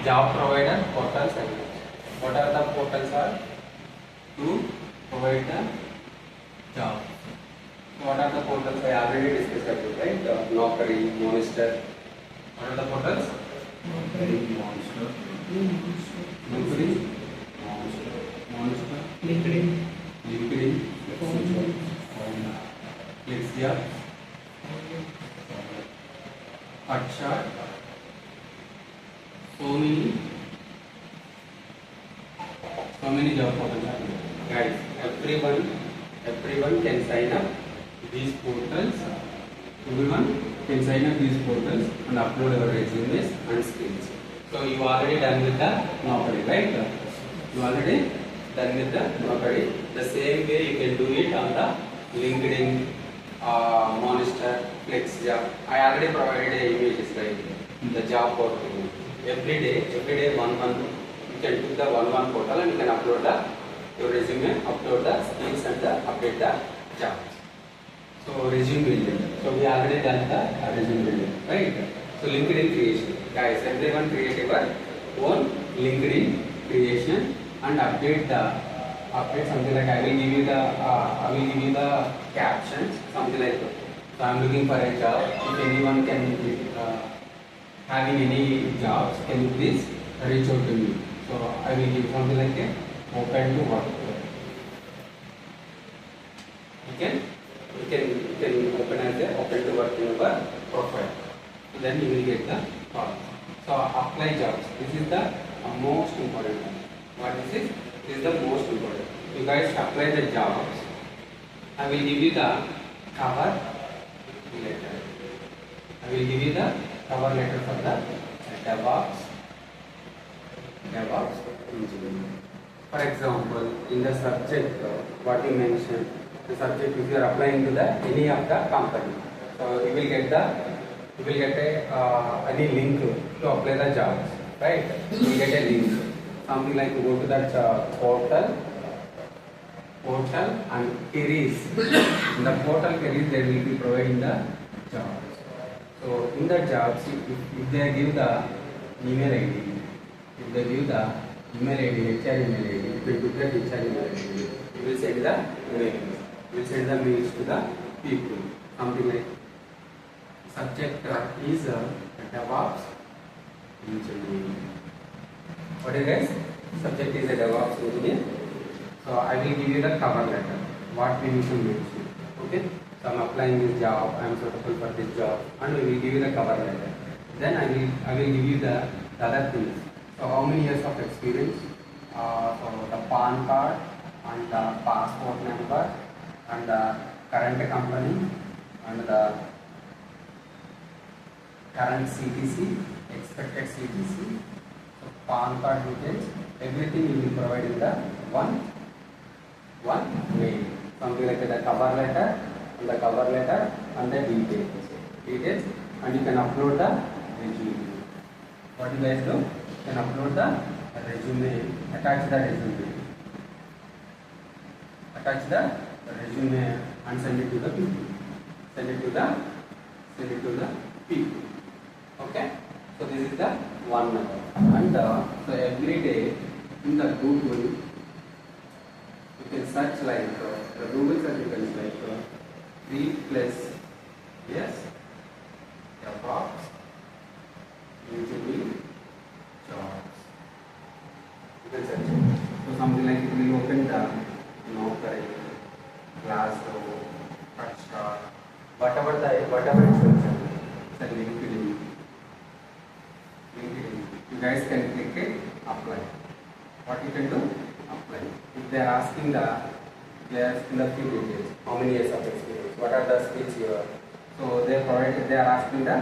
job provider portals. What are the portals are? To provide the job. So what are the portals? I already discussed about, right? Naukri, Monster. What are the portals? Naukri, Monster, Naukri, Monster, LinkedIn, Flexia, Hotshot. So many job portals are there. Guys, everyone can sign up these portals. Everyone can sign up these portals and upload your resumes and skills. So you already done with the Naukri, right? You already done with the Naukri. The same way you can do it on the LinkedIn, Monster, Flexia. I already provided the images, right? The job portal. Every day one you can do the one portal and you can upload your resume, upload the skills and update the job. So resume building. So we already done the resume building, right? So LinkedIn creation. Guys, everyone create your own LinkedIn creation and update something like I will give you the captions, something like that. So I am looking for a job. If anyone can having any jobs, can you please reach out to me? So I will give something like a open to work. You can open as a open to work in your profile. Then you will get the call. So apply jobs. This is the most important one. What is this? This is the most important. You guys apply the jobs. I will give you the cover letter. I will give you the cover letter for the DevOps engineering. For example, in the subject, what you mentioned, the subject if you are applying to the any of the company, so you will get any link to apply the jobs, right? You will get a link, something like to go to that portal and queries. In the portal queries, they will be providing the jobs. So in the jobs, if they give the email ID, HR email ID, if you put that HR email ID, you will send the mails. You will send the mails to the people. Something like subject is DevOps engineer. What is guys? Subject is a DevOps engineer. So I will give you the cover letter. What we need to mention. Okay. So I am applying this job. I am suitable for this job, and we will give you the cover letter. Then I will give you the other things. So how many years of experience? So the PAN card and the passport number and the current company and the current CTC, expected CTC, so PAN card details, everything you will provide in the one mail. Something like the cover letter and the details, and you can upload the resume. What you guys do? You can upload the resume, attach the resume and send it to the people. Okay. So this is the one method. And so every day in the Google, you can search like the Google search you can like 3+ yes DevOps engineering jobs. You can search it. So something like it will open the Naukri, Glassdoor, Hotshot, whatever it shows. It's a LinkedIn. You guys can click it, apply. What you can do? Apply. If they are asking the few details, how many years of experience, what are the skills here? So they are asking the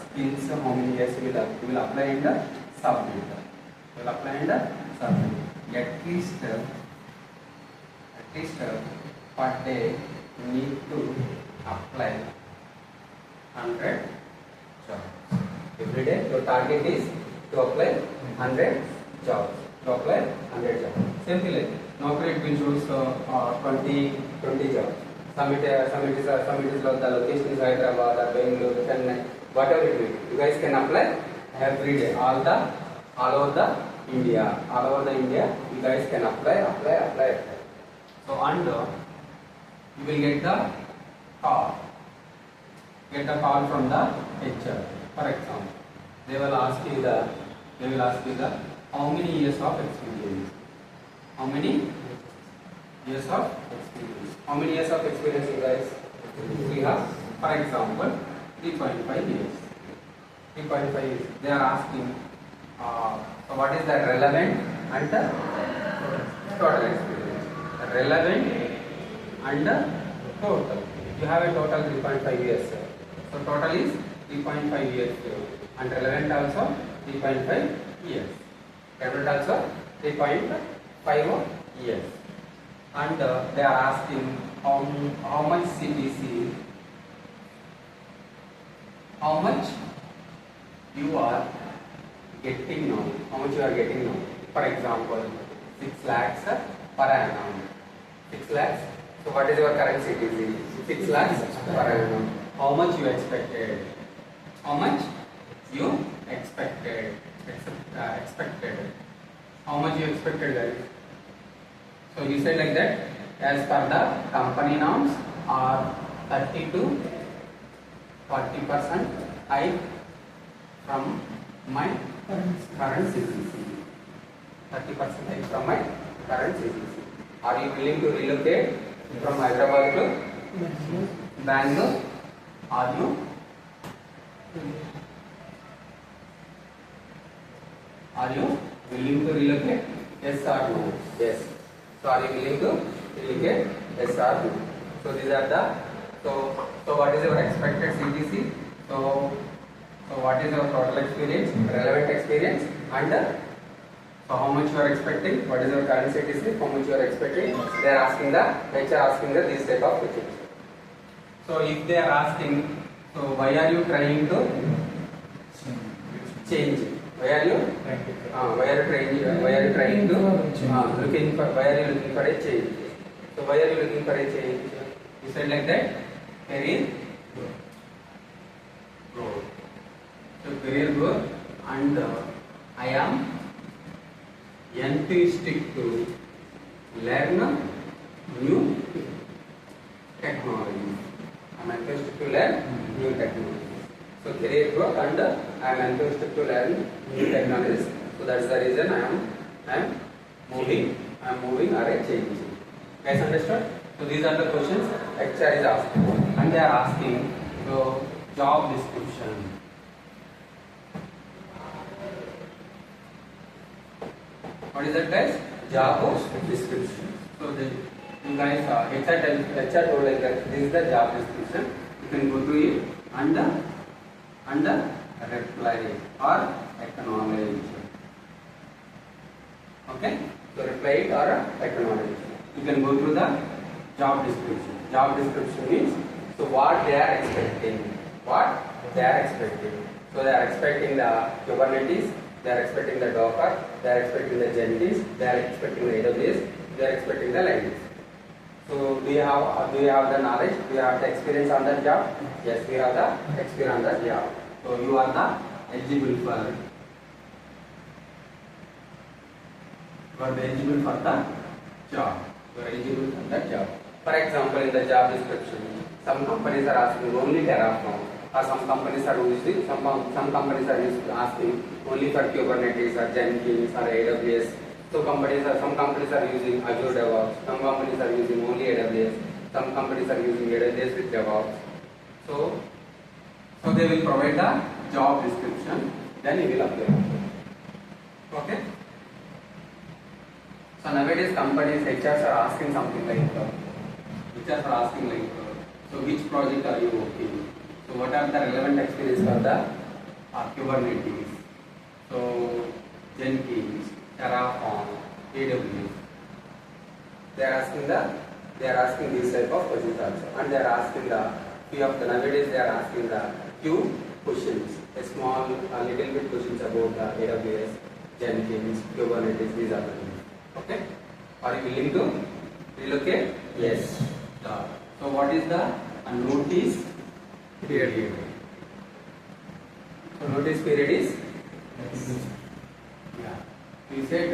skills, how many years you will apply in the submit. You will apply in the submit. At least per day you need to apply 100 jobs. Every day your target is to apply 100 jobs. Simply like Naukri it will choose 20 jobs. Submit is the location is Hyderabad or Bangalore, Chennai, whatever it will. You guys can apply every day. All all over the India. All over the India, you guys can apply. So and you will get the call. Get a call from the HR. For example, they will ask you the how many years of experience. How many years of experience? How many years of experience you guys? We have, for example, 3.5 years. 3.5 years. They are asking, so what is the relevant and the total experience? Relevant and the total. You have a total 3.5 years. So total is 3.5 years and relevant also 3.5 years. Relevant also 3.5 years. And they are asking how much CTC, how much you are getting now. How much you are getting now? For example, 6 lakhs per annum. 6 lakhs. So what is your current CTC? 6 lakhs per annum. How much you expected? How much you expected? How much you expected, guys? So you said like that, as per the company norms are 30 to 40% hike from my current CTC. 30% hike from my current CTC. Are you willing to relocate from Hyderabad to Bangalore? Are you willing to relocate? Yes or no? Yes. So are you willing to relocate? Yes or no? So these are the so what is your expected CTC? So what is your total experience? Relevant experience and so how much you are expecting? What is your current CTC? How much you are expecting? They are asking the HR asking the these type of questions. So if they are asking, so why are you trying to change? Why are you trying to looking for? Why are you looking for a change? So why are you looking for a change? You said like that, career growth. So career growth, and I am enthusiastic to learn new technology. I am enthusiastic to learn new technology. So career growth and I am enthusiastic to learn new technologies. So that's the reason I am moving or changing. Guys understood? So these are the questions HR is asking, and they are asking the job description. What is that, guys? Job description. So you guys HR told like that this is the job description. You can go through it and reply or acknowledge. Okay? So reply it or acknowledge. You can go through the job description. Job description means so what they are expecting. What they are expecting. So they are expecting the Kubernetes, they are expecting the Docker, they are expecting the Jenkins, they are expecting the AWS, they are expecting the Linux. So do you have the knowledge? Do you have the experience on that job? Yes, we have the experience on that job. So you are the eligible for the job. You are eligible for that job. For example, in the job description, some companies are asking only Terraform, or some companies are using some companies are asking only for Kubernetes or Jenkins or AWS. So some companies are using Azure DevOps, some companies are using only AWS, some companies are using AWS with DevOps. So they will provide the job description, then you will apply. Okay? So nowadays companies, HRs are asking something like, so which project are you working? So what are the relevant experience for the Kubernetes? So Jenkins, Terraform, AWS. They are asking these type of questions also, and they are asking nowadays they are asking the few questions, a little bit questions about the AWS, Jenkins, Kubernetes. These are the things. Okay. Are you willing to relocate? Yes. So what is the notice period? So notice period is We said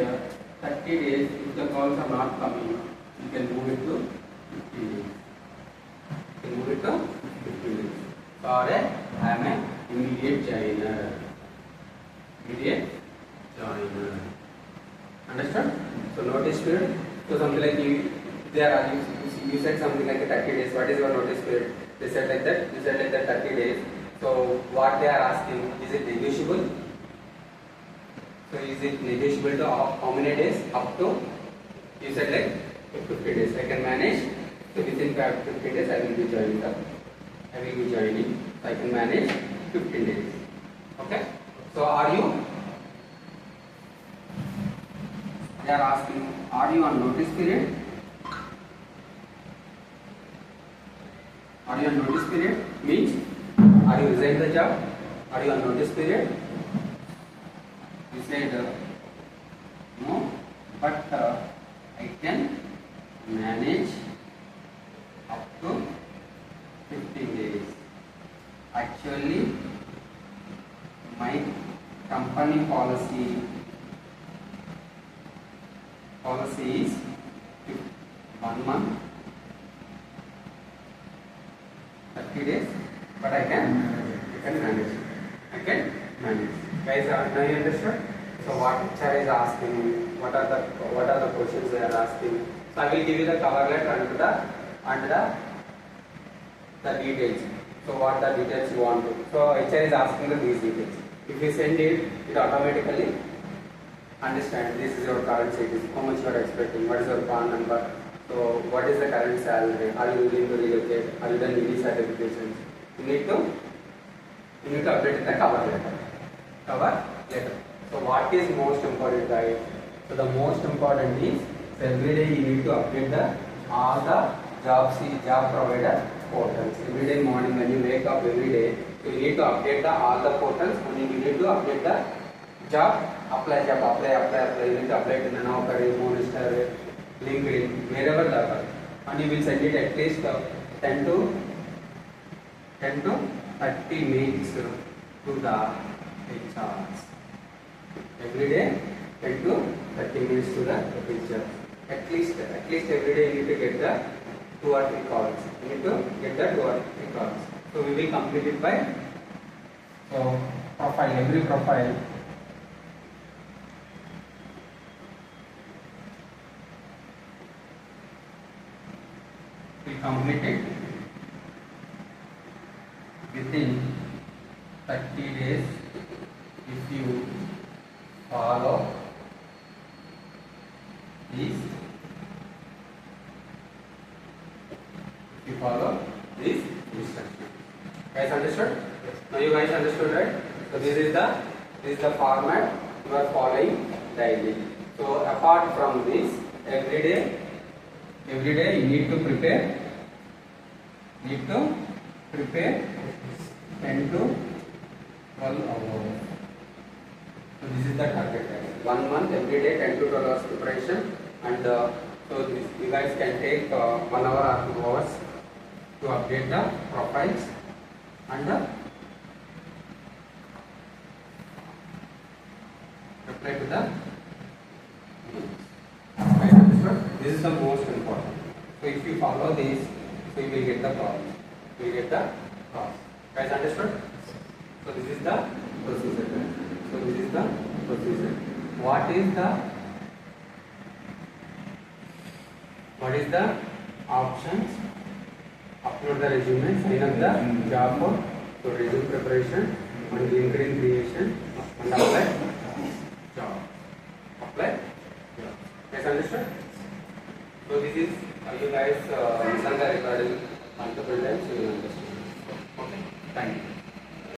30 days. If the calls are not coming, you can move it to 15 days. You can move it to 15 days. Sorry, I am an immediate joiner. Immediate joiner. Understood? So notice period. So something like you said something like 30 days. What is your notice period? They said like that. You said like that 30 days. So what they are asking, is it negotiable? So is it negotiable to how many days? Up to, you said like 50 days. I can manage. So within 50 days I will be joining up. I will be joining. So I can manage 15 days. Okay. So are you? They are asking, are you on notice period? Are you on notice period? Means, are you resigning the job? Are you on notice period? You said no, but I can manage up to 15 days. Actually, my company policy is 1 month, 30 days, but I can manage. I can manage. Guys, now you understood? So what HR is asking, what are the questions they are asking? So I will give you the cover letter and the details. So what the details you want to. So HR is asking these details. If you send it, it automatically understand this is your current status, how much you are expecting, what is your PAN number, so what is the current salary, are you willing to relocate, are you done ED certifications. You need to update in the cover letter. So what is most important, guys? So the most important is, so every day you need to update all the job provider portals. Every day morning when you wake up every day, so you need to update all the portals and you need to update the job. Apply. You need to apply it in the Naukri, Monster, LinkedIn, wherever the are. And you will send it at least 10 to 30 minutes to the HRs. Every day 10 to 30 minutes to the HR. At least every day you need to get the 2 or 3 calls. You need to get the 2 or 3 calls. So we will complete it by profile. Every profile. We complete it within 30 days if you follow these instructions. Guys understood? Now you guys understood, right? So this is the format you are following daily. So apart from this, every day you need to prepare 10 to 12 hours. So this is the target time. 1 month, every day 10 to 12 hours preparation, and so you guys can take 1 hour or 2 hours to update the profiles and reply to the emails. This is the most important. So if you follow this, so you will get the calls. Guys understood? So this is the procedure. What is the options? Upload the resume, sign up the job code, so resume preparation and LinkedIn creation and apply job. Guys understood? So this is you guys listen the recording multiple times, you will understand. Okay, thank you.